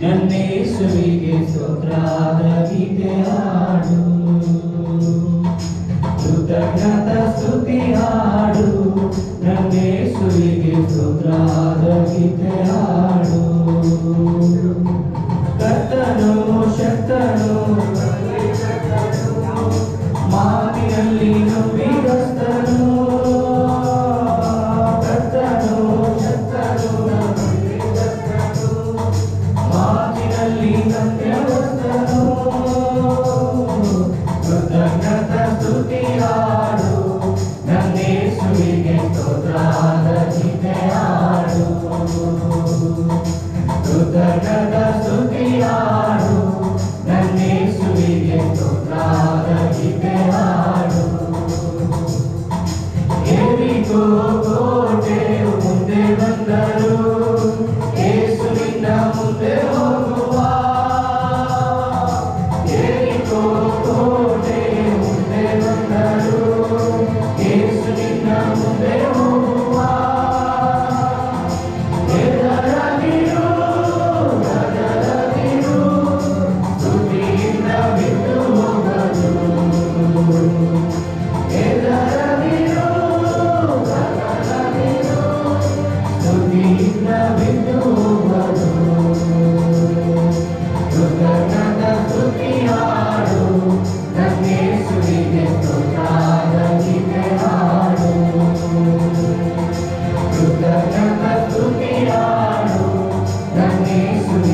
ನನ್ನೇಸುವಿಗೆ ಸ್ತೋತ್ರದ ಗೀತೆ ಹಾಡು, ಕೃತಜ್ಞತ ಸ್ತುತಿ ಹಾಡು, ನನ್ನೇಸುವಿಗೆ ಸ್ತೋತ್ರದ ಗೀತೆ ಹಾಡು. ಕರ್ತನು ಶಕ್ತನು, ಮಾತಿನಲ್ಲಿ ನಂಬಿಗಸ್ತನು, ಕರ್ತನು ಶಕ್ತನು, ಮಾತಿನಲ್ಲಿ ನಂಬಿಗಸ್ತನು. ಕೃತಜ್ಞತ ಸ್ತುತಿ ಹಾಡು, ನನ್ನೇಸುವಿಗೆ ಸ್ತೋತ್ರದ ಗೀತೆ ಹಾಡು, ಕೃತಜ್ಞತ ಸ್ತುತಿ ಹಾಡು, ನನ್ನೇಸುವಿಗೆ ಸ್ತೋತ್ರದ ಗೀತೆ ಹಾಡು. ಯೆರಿಕೋ ಕೋಟೆಯು ಮುಂದೆ ಬಂದರು, ಯೇಸುವಿನ ಮುಂದೆ ಹೋಗುವ. ಯೆರಿಕೋ ಕೋಟೆಯು ಮುಂದೆ ಬಂದರು, ಯೇಸುವಿನ ಮುಂದೆ ಹೋಗುವ. ಹೆದರದಿರು, ಗದರದಿರು, ಸ್ತುತಿಯಿಂದ ಬಿಟ್ಟು ಹೋಗದು. ಹೆದರದಿರು, ಗದರದಿರು, ಸ್ತುತಿಯಿಂದ ಬಿಟ್ಟು ಹೋಗದು. ಕೃತಜ್ಞತ ಸ್ತುತಿ ಹಾಡು, ನನ್ನೇಸುವಿಗೆ ಸ್ತೋತ್ರದ ಗೀತೆ ಹಾಡು, ಕೃತಜ್ಞತ ಸ್ತುತಿ ಹಾಡು, ನನ್ನೇಸುವಿಗೆ